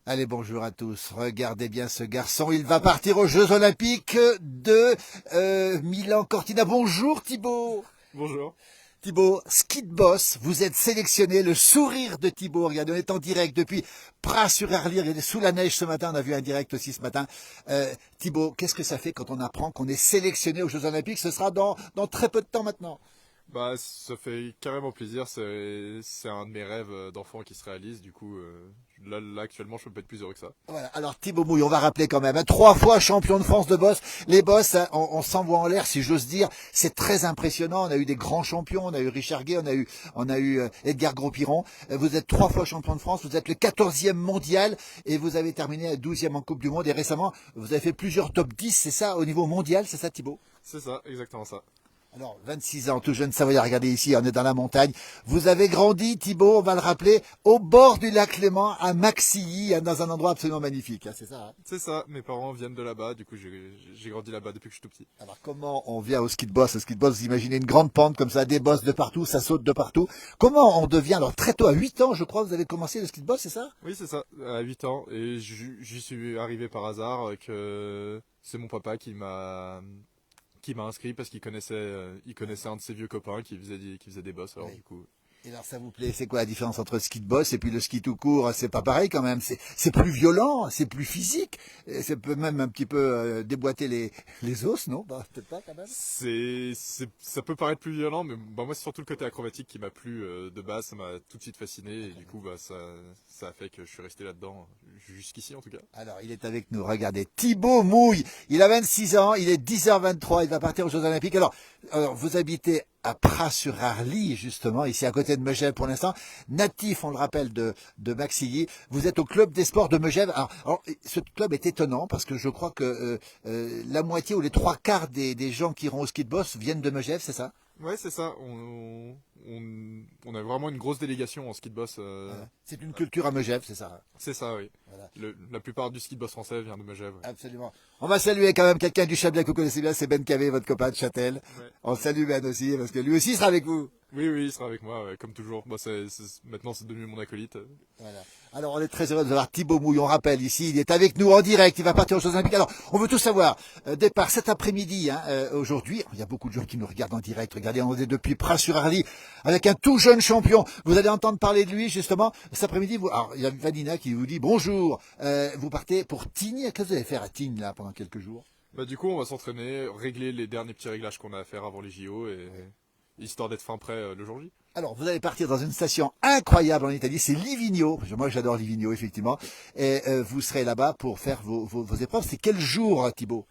Allez, bonjour à tous. Regardez bien ce garçon. Il va partir aux Jeux Olympiques de Milan-Cortina. Bonjour Thibaut. Bonjour. Thibaut, ski de boss, vous êtes sélectionné. Le sourire de Thibaut. Regardez, on est en direct depuis Pras-sur-Arly. Regardez, sous la neige ce matin. On a vu un direct aussi ce matin. Thibaut, qu'est-ce que ça fait quand on apprend qu'on est sélectionné aux Jeux Olympiques? Ce sera dans très peu de temps maintenant. Bah, ça fait carrément plaisir. C'est un de mes rêves d'enfant qui se réalise. Du coup, là, actuellement, je peux pas être plus heureux que ça. Voilà. Alors Thibaut Mouille, on va rappeler quand même, hein, 3 fois champion de France de boss. Les boss, hein, on s'envoie en l'air, si j'ose dire. C'est très impressionnant. On a eu des grands champions. On a eu Richard Gay, on a eu Edgar Gros-Piron. Vous êtes 3 fois champion de France. Vous êtes le 14e mondial et vous avez terminé 12e en Coupe du Monde. Et récemment, vous avez fait plusieurs top 10, c'est ça, au niveau mondial, c'est ça Thibaut? C'est ça, exactement ça. Alors, 26 ans, tout jeune Savoyard, regardez ici, on est dans la montagne. Vous avez grandi, Thibaut, on va le rappeler, au bord du lac Léman, à Maxilly, hein, dans un endroit absolument magnifique, hein, c'est ça, hein? C'est ça. Mes parents viennent de là-bas. Du coup, j'ai grandi là-bas depuis que je suis tout petit. Alors, comment on vient au ski de boss? Au ski de boss, vous imaginez une grande pente comme ça, des bosses de partout, ça saute de partout. Comment on devient, alors très tôt, à 8 ans, je crois, vous avez commencé le ski de boss, c'est ça? Oui, c'est ça. À 8 ans. Et j'y suis arrivé par hasard que c'est mon papa qui m'a inscrit parce qu'il connaissait un de ses vieux copains qui faisait des bosses. Alors Oui. du coup, Et alors, ça vous plaît? C'est quoi la différence entre le ski de boss et puis le ski tout court? C'est pas pareil quand même. C'est plus violent, c'est plus physique. Et ça peut même un petit peu déboîter les os, non? Bah, peut-être pas quand même. ça peut paraître plus violent, mais bah, moi c'est surtout le côté acrobatique qui m'a plu de base, ça m'a tout de suite fasciné et du coup bah ça a fait que je suis resté là-dedans jusqu'ici en tout cas. Alors, il est avec nous. Regardez, Thibaut Mouille. Il a 26 ans. Il est 10h23. Il va partir aux Jeux Olympiques. Alors vous habitez à Pras-sur-Arly, justement, ici à côté de Megève pour l'instant. Natif, on le rappelle, de Maxilly. Vous êtes au club des sports de Megève. Alors, ce club est étonnant parce que je crois que la moitié ou les 3 quarts des gens qui iront au ski de boss viennent de Megève, c'est ça? Ouais, c'est ça, on a vraiment une grosse délégation en ski de boss. Voilà. C'est une culture à Megève, c'est ça? C'est ça, oui. Voilà. La plupart du ski de boss français vient de Megève. Ouais. Absolument. On va saluer quand même quelqu'un du Chablais que vous connaissez bien, c'est Ben Cavé, votre copain de Châtel. Ouais. On salue Ben aussi, parce que lui aussi sera avec vous. Oui, oui, il sera avec moi, ouais, comme toujours. Bah, maintenant, c'est devenu mon acolyte. Voilà. Alors, on est très heureux de voir Thibaut Mouille, on rappelle ici, il est avec nous en direct, il va partir aux Jeux Olympiques. Alors, on veut tout savoir. Départ cet après-midi, hein, aujourd'hui, il y a beaucoup de gens qui nous regardent en direct. Regardez, on est depuis Pras-sur-Arly, avec un tout jeune champion. Vous allez entendre parler de lui, justement. Cet après-midi, alors, il y a Vanina qui vous dit bonjour. Vous partez pour Tignes. Qu'est-ce que vous allez faire à Tignes, là, pendant quelques jours? Bah, du coup, on va s'entraîner, régler les derniers petits réglages qu'on a à faire avant les JO, et histoire d'être fin prêt le jour J. Alors, vous allez partir dans une station incroyable en Italie, c'est Livigno. Moi, j'adore Livigno, effectivement. Et vous serez là-bas pour faire vos épreuves. C'est quel jour, Thibaut?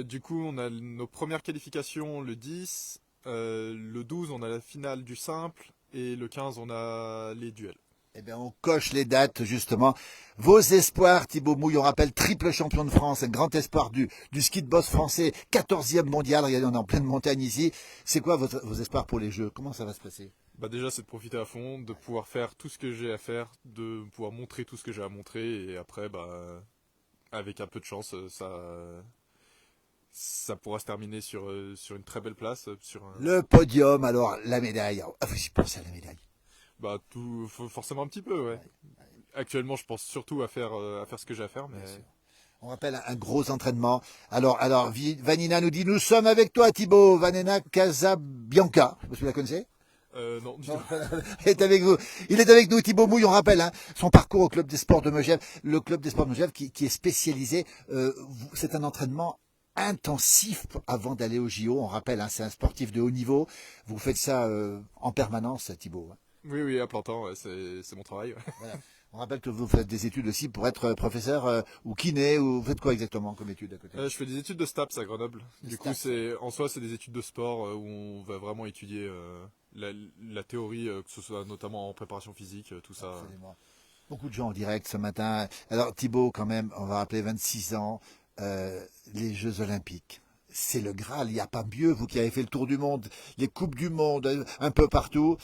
Du coup, on a nos premières qualifications le 10, le 12, on a la finale du simple, et le 15, on a les duels. Eh bien, on coche les dates, justement. Vos espoirs, Thibaut Mouille, on rappelle, triple champion de France, un grand espoir du ski de boss français, 14e mondial. Regardez, on est en pleine montagne ici. C'est quoi vos espoirs pour les Jeux? Comment ça va se passer? Bah déjà, c'est de profiter à fond, de pouvoir faire tout ce que j'ai à faire, de pouvoir montrer tout ce que j'ai à montrer, et après, bah, avec un peu de chance, ça pourra se terminer sur une très belle place, sur un, Le podium, alors, la médaille. Ah, vous y pensez à la médaille? bah forcément un petit peu, ouais. Ouais, Actuellement, je pense surtout à faire ce que j'ai à faire, mais bien sûr. On rappelle un gros entraînement. Alors, Vanina nous dit, nous sommes avec toi, Thibaut. Vanina Casabianca. Vous la connaissez? non, du Non, tout. il est avec vous. Il est avec nous, Thibaut Mouille, on rappelle, hein, son parcours au club des sports de Megève. Le club des sports de Megève qui est spécialisé, c'est un entraînement intensif avant d'aller au JO. On rappelle, hein, c'est un sportif de haut niveau. Vous faites ça en permanence, Thibaut, hein. Oui, oui, à plein temps, ouais, c'est mon travail. Ouais. Voilà. On rappelle que vous faites des études aussi pour être professeur ou kiné, ou vous faites quoi exactement comme études à côté? Je fais des études de STAPS à Grenoble. Le Du coup, STAPS. en soi, c'est des études de sport où on va vraiment étudier la théorie, que ce soit notamment en préparation physique, tout ça. Absolument. Beaucoup de gens en direct ce matin. Alors Thibaut, quand même, on va rappeler 26 ans, les Jeux Olympiques. C'est le Graal, il n'y a pas mieux, vous qui avez fait le tour du monde, les Coupes du Monde, un peu partout.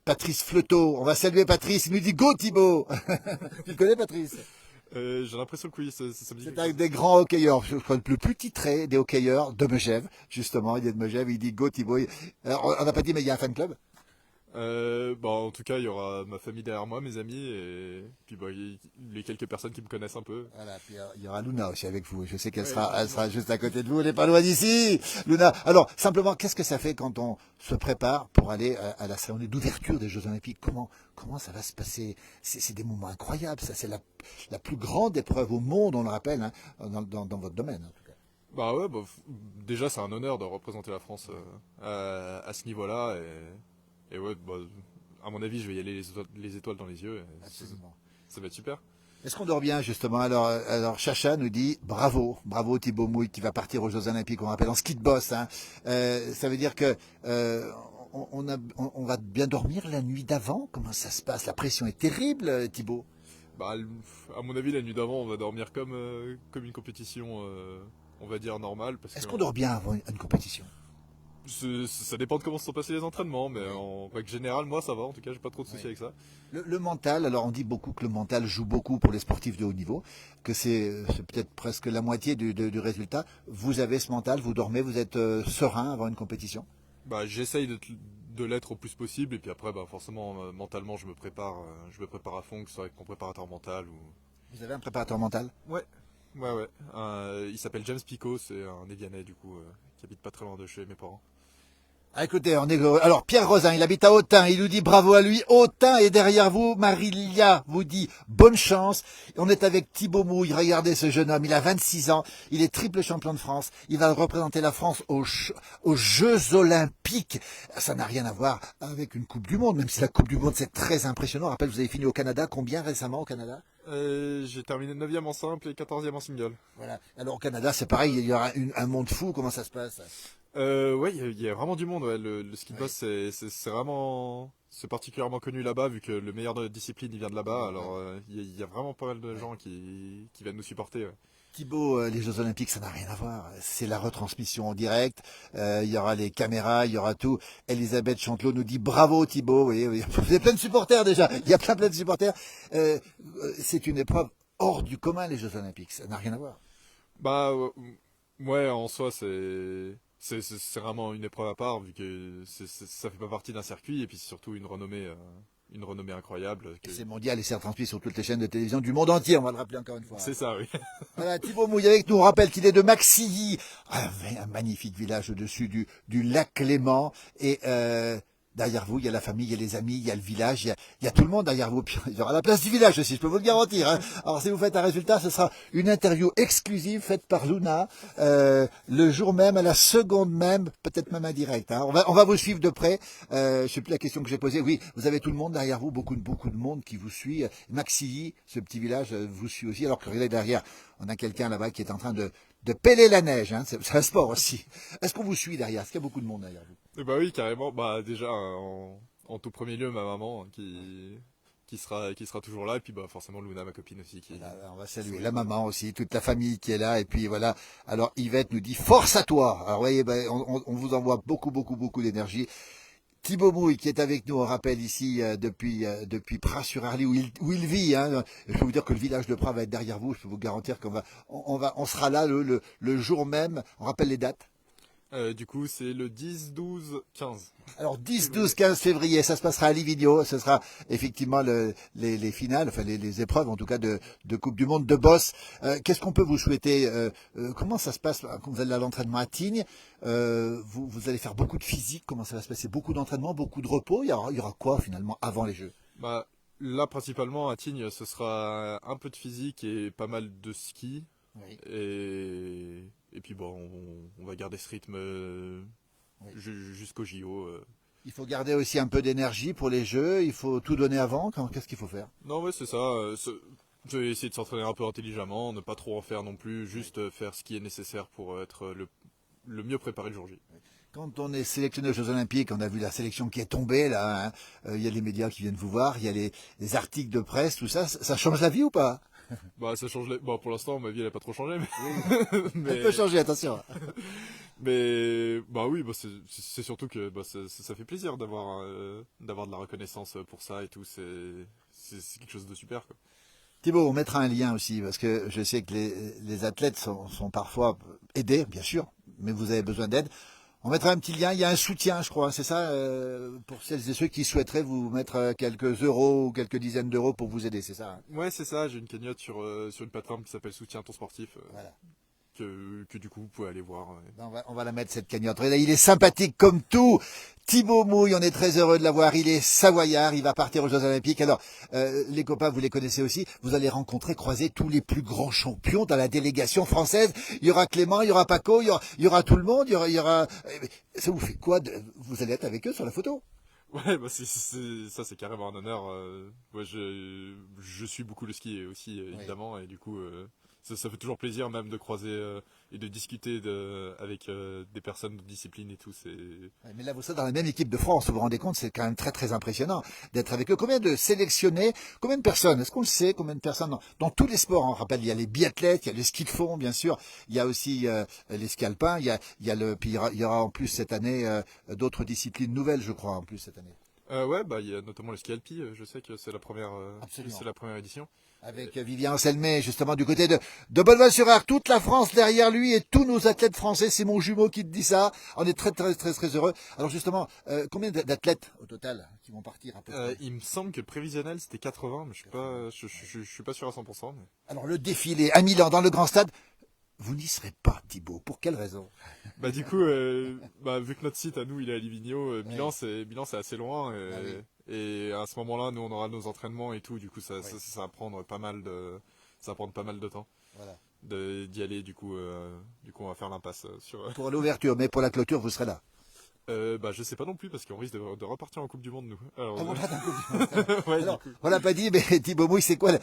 Patrice Fleutot, on va saluer Patrice, il nous dit Go Thibaut. Tu le connais Patrice? J'ai l'impression que oui, ça me dit C'est quelque un chose. des grands hockeyeurs, je crois le plus titré des hockeyeurs de Megève, justement, il est de Megève, il dit Go Thibaut. Alors, on n'a pas dit mais il y a un fan club? En tout cas, il y aura ma famille derrière moi, mes amis, et puis les quelques personnes qui me connaissent un peu. Voilà, puis il y aura Luna aussi avec vous. Je sais qu'elle Ouais, elle effectivement. sera juste à côté de vous. Elle n'est pas loin d'ici, Luna. Alors, simplement, qu'est-ce que ça fait quand on se prépare pour aller à la cérémonie d'ouverture des Jeux Olympiques? Comment ça va se passer? C'est des moments incroyables. Ça, c'est la plus grande épreuve au monde, on le rappelle, hein, dans votre domaine, en tout cas. Bah ouais, déjà c'est un honneur de représenter la France à ce niveau-là, et ouais, à mon avis, je vais y aller les étoiles dans les yeux, et Absolument. ça va être super. Est-ce qu'on dort bien, justement? Alors, Chacha nous dit bravo, bravo Thibaut Mouille qui va partir aux Jeux Olympiques, on rappelle, en ski de boss, hein. Ça veut dire que on va bien dormir la nuit d'avant? Comment ça se passe? La pression est terrible, Thibaut. Bah, à mon avis, la nuit d'avant, on va dormir comme une compétition, on va dire normale, parce que Est-ce qu'on dort bien avant une compétition? ça dépend de comment se sont passés les entraînements, mais Oui. en règle générale, moi ça va, en tout cas, j'ai pas trop de soucis Oui. avec ça. Le mental, alors on dit beaucoup que le mental joue beaucoup pour les sportifs de haut niveau, que c'est peut-être presque la moitié du résultat. Vous avez ce mental, vous dormez, vous êtes serein avant une compétition? Bah, j'essaye de l'être au plus possible, et puis après, bah, forcément, mentalement, je me prépare à fond, que ce soit avec mon préparateur mental ou. Vous avez un préparateur mental? Ouais, ouais. Il s'appelle James Pico, c'est un Évianais du coup, qui habite pas très loin de chez mes parents. Ah, écoutez, on est heureux. Alors, Pierre Rosin, il habite à Autun. Il nous dit bravo à lui. Autun est derrière vous. Marie-Lia vous dit bonne chance. On est avec Thibaut Mouille. Regardez ce jeune homme. Il a 26 ans. Il est triple champion de France. Il va représenter la France aux Jeux Olympiques. Ça n'a rien à voir avec une Coupe du Monde, même si la Coupe du Monde, c'est très impressionnant. Je rappelle, vous avez fini au Canada. Combien récemment au Canada? J'ai terminé 9e en simple et 14e en single. Voilà. Alors, au Canada, c'est pareil. Il y aura un monde fou. Comment ça se passe? Ouais, il y a vraiment du monde. Ouais. Le ski de Oui. boss, c'est vraiment, c'est particulièrement connu là-bas, vu que le meilleur de la discipline il vient de là-bas. Alors, il y a vraiment pas mal de Ouais. gens qui viennent nous supporter. Ouais. Thibaut, les Jeux Olympiques, ça n'a rien à voir. C'est la retransmission en direct. Il y aura les caméras, il y aura tout. Elisabeth Chantelot nous dit bravo Thibaut. Oui, oui. Vous avez plein de supporters déjà. Il y a plein de supporters. C'est une épreuve hors du commun, les Jeux Olympiques. Ça n'a rien à voir. Bah, ouais, en soi, c'est vraiment une épreuve à part, vu que ça fait pas partie d'un circuit, et puis c'est surtout une renommée incroyable. Et c'est mondial et c'est retransmis sur toutes les chaînes de télévision du monde entier. On va le rappeler encore une fois. C'est ça, oui. Voilà, Thibaut Mouille avec nous. On rappelle qu'il est de Maxilly, un magnifique village au-dessus du lac Léman. Et derrière vous, il y a la famille, il y a les amis, il y a le village, il y a tout le monde derrière vous. Puis, il y aura la place du village aussi, je peux vous le garantir. Hein. Alors si vous faites un résultat, ce sera une interview exclusive faite par Luna, le jour même, à la seconde même, peut-être même indirect. Hein. On va vous suivre de près. Je sais plus la question que j'ai posée. Oui, vous avez tout le monde derrière vous, beaucoup de monde qui vous suit. Maxilly, ce petit village, vous suit aussi. Alors que regardez derrière, on a quelqu'un là-bas qui est en train de peler la neige. Hein. C'est un sport aussi. Est-ce qu'on vous suit derrière? Est-ce qu'il y a beaucoup de monde derrière vous? Et bah oui, carrément. Bah déjà, en tout premier lieu, ma maman, qui sera toujours là, et puis bah forcément Luna, ma copine aussi, Voilà, on va qui saluer sourit la avec moi. maman aussi, toute la famille qui est là. Et puis voilà. Alors Yvette nous dit force à toi. Alors vous voyez, ben, on vous envoie beaucoup d'énergie. Thibaut Mouille qui est avec nous, on rappelle ici depuis Pras-sur-Arly où il vit. Hein. Je peux vous dire que le village de Pras va être derrière vous. Je peux vous garantir on sera là le jour même. On rappelle les dates. Du coup, c'est le 10, 12, 15 Alors 10, 12, février. 15 février, ça se passera à Livigno. Ce sera effectivement les finales, enfin les épreuves en tout cas de Coupe du Monde de boss. Qu'est-ce qu'on peut vous souhaiter? Comment ça se passe quand vous allez à l'entraînement à Tignes? Vous allez faire beaucoup de physique. Comment ça va se passer? Beaucoup d'entraînement, beaucoup de repos. Il y aura quoi finalement avant les Jeux? Bah, là, principalement, à Tignes, ce sera un peu de physique et pas mal de ski. Oui, Et puis bon, on va garder ce rythme oui. jusqu'au JO. Il faut garder aussi un peu d'énergie pour les Jeux. Il faut tout donner avant. Qu'est-ce qu'il faut faire? Non, ouais, c'est ça. Je vais essayer de s'entraîner un peu intelligemment, ne pas trop en faire non plus, Oui. juste faire ce qui est nécessaire pour être le mieux préparé le jour J. Quand on est sélectionné aux Jeux Olympiques, on a vu la sélection qui est tombée là. Hein. Il y a les médias qui viennent vous voir, il y a les articles de presse, tout ça. Ça change la vie ou pas? Bah, ça change. Bon, pour l'instant, ma vie, elle a pas trop changé, Oui. Elle peut mais, changer, attention. bah oui, bah c'est surtout que bah, ça fait plaisir d'avoir de la reconnaissance pour ça et tout. C'est quelque chose de super, quoi. Thibaut, on mettra un lien aussi, parce que je sais que les athlètes sont parfois aidés, bien sûr, mais vous avez besoin d'aide. On mettra un petit lien, il y a un soutien, je crois, c'est ça, pour celles et ceux qui souhaiteraient vous mettre quelques euros ou quelques dizaines d'euros pour vous aider, c'est ça, hein? Ouais, c'est ça, j'ai une cagnotte sur une plateforme qui s'appelle Soutien ton sportif, Voilà. que du coup vous pouvez aller voir. Ouais. Ben, on va la mettre, cette cagnotte. Regardez, il est sympathique comme tout. Thibaut Mouille, on est très heureux de l'avoir. Il est savoyard, il va partir aux Jeux Olympiques. Alors, les copains, vous les connaissez aussi. Vous allez croiser tous les plus grands champions dans la délégation française. Il y aura Clément, il y aura Paco, il y aura tout le monde. Ça vous fait quoi vous allez être avec eux sur la photo? Ouais, bah ça c'est carrément un honneur. Ouais, je suis beaucoup le ski aussi, évidemment, et du coup, ça fait toujours plaisir même de croiser et de discuter avec des personnes de discipline et tout. Ouais, mais là, vous êtes dans la même équipe de France, vous vous rendez compte, c'est quand même très très impressionnant d'être avec eux. Combien de sélectionnés, combien de personnes, est-ce qu'on le sait, combien de personnes dans tous les sports, hein, on rappelle, il y a les biathlètes, il y a le ski de fond, bien sûr, il y a aussi les ski alpins, puis il y aura en plus cette année d'autres disciplines nouvelles, je crois, en plus cette année. Ouais, bah il y a notamment le ski alpi. Je sais que Absolument. c'est la première édition. Avec Vivien Anselmet, justement, du côté de Bonneval-sur-Arc, toute la France derrière lui et tous nos athlètes français. C'est mon jumeau qui te dit ça. On est très, très, très, très heureux. Alors, justement, combien d'athlètes au total qui vont partir à peu près? Il me semble que le prévisionnel c'était 80, mais je suis pas sûr à 100%. Mais... Alors, le défilé à Milan, dans le grand stade, vous n'y serez pas, Thibaut. Pour quelle raison? Bah du coup, vu que notre site à nous il est à Livigno, Milan c'est assez loin Ah oui. et à ce moment-là nous on aura nos entraînements et tout, du coup Oui. ça va prendre ça va prendre pas mal de temps Voilà. d'y aller, du coup on va faire l'impasse sur. Pour l'ouverture, mais pour la clôture, vous serez là. Bah je sais pas non plus parce qu'on risque de repartir en Coupe du Monde nous. Alors, Ah, voilà, d'accord. ouais, Alors, du coup. on l'a pas dit, mais Thibaut Mouille, c'est quoi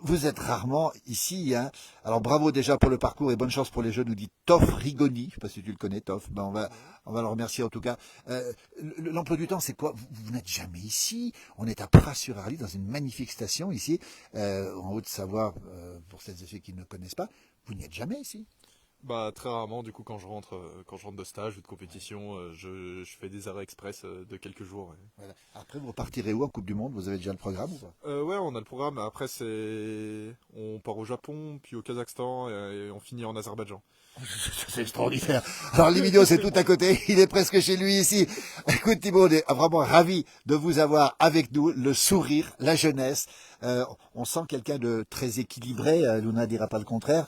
vous êtes rarement ici, hein. Alors, bravo déjà pour le parcours et bonne chance pour les jeux, nous dit Toff Rigoni. Je sais pas si tu le connais, Toff. Ben, on va le remercier en tout cas. L'emploi du temps, c'est quoi? Vous n'êtes jamais ici. On est à Pras-sur-Arly, dans une magnifique station ici, en Haute-Savoie, pour celles et ceux qui ne connaissent pas. Vous n'y êtes jamais ici. Bah très rarement, du coup quand je rentre de stage ou de compétition, je fais des arrêts express de quelques jours. Ouais. Voilà. Après, vous repartirez où en Coupe du Monde? Vous avez déjà le programme ou pas? Ouais, on a le programme. Après, on part au Japon, puis au Kazakhstan, et on finit en Azerbaïdjan. C'est extraordinaire. Alors, les vidéos, c'est tout à côté. Il est presque chez lui ici. Écoute, Thibaut, on est vraiment ravi de vous avoir avec nous. Le sourire, la jeunesse. On sent quelqu'un de très équilibré. Luna dira pas le contraire.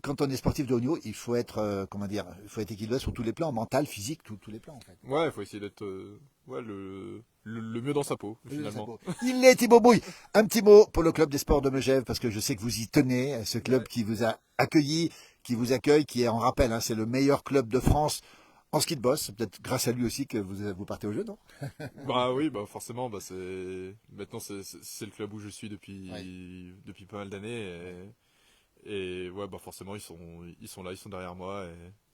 Quand on est sportif de haut niveau, il faut être, il faut être équilibré sur tous les plans, mental, physique, tous les plans, en fait. Ouais, il faut essayer d'être le mieux dans sa peau, finalement. Il est Thibaut Mouille. Un petit mot pour le club des sports de Megève, parce que je sais que vous y tenez, ce club qui vous a accueilli, qui vous accueille, qui est en rappel, hein, c'est le meilleur club de France en ski de boss. C'est peut-être grâce à lui aussi que vous partez au jeu, non? Bah oui, bah forcément, maintenant c'est le club où je suis depuis pas mal d'années, et ouais, bah forcément ils sont là, ils sont derrière moi.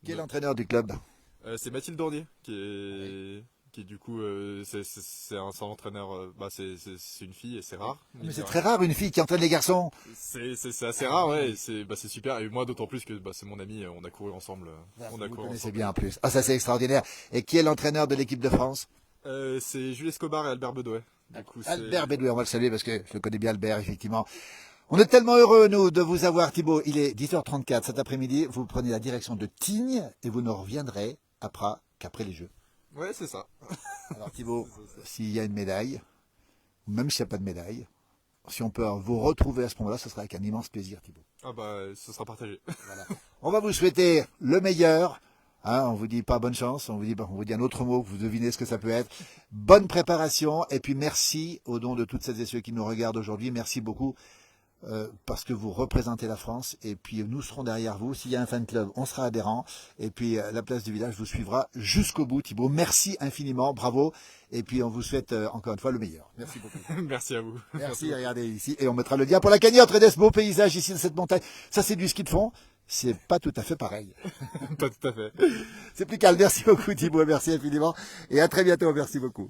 Qui est l'entraîneur du club? C'est Mathilde Dordier qui du coup c'est un entraîneur, c'est une fille et c'est rare. Mais c'est très rare une fille qui entraîne les garçons. C'est assez rare, ouais, et c'est super, et moi d'autant plus que c'est mon ami, on a couru ensemble. On a couru ensemble. C'est bien en plus. Ah, ça c'est extraordinaire. Et qui est l'entraîneur de l'équipe de France? C'est Jules Escobar et Albert Bedouet. Du coup, Albert Bedouet, on va le saluer parce que je le connais bien, Albert, effectivement. On est tellement heureux, nous, de vous avoir, Thibaut. Il est 10h34 cet après-midi. Vous prenez la direction de Tignes et vous ne reviendrez qu'après les Jeux. Ouais, c'est ça. Alors, Thibaut, s'il y a une médaille, ou même s'il n'y a pas de médaille, si on peut vous retrouver à ce moment-là, ce sera avec un immense plaisir, Thibaut. Ah bah, ce sera partagé. Voilà. On va vous souhaiter le meilleur. Hein, on vous dit pas bonne chance, on vous dit un autre mot, vous devinez ce que ça peut être. Bonne préparation, et puis merci au nom de toutes celles et ceux qui nous regardent aujourd'hui. Merci beaucoup. Parce que vous représentez la France, et puis nous serons derrière vous. S'il y a un fan club, on sera adhérent, et puis la place du village vous suivra jusqu'au bout. Thibaut, merci infiniment, bravo, et puis on vous souhaite encore une fois le meilleur. Merci beaucoup. Merci à vous. Merci, regardez ici, et on mettra le lien pour la cagnotte. Regardez ce beau paysage ici de cette montagne. Ça c'est du ski de fond, c'est pas tout à fait pareil. Pas tout à fait. C'est plus calme. Merci beaucoup Thibaut, merci infiniment, et à très bientôt. Merci beaucoup.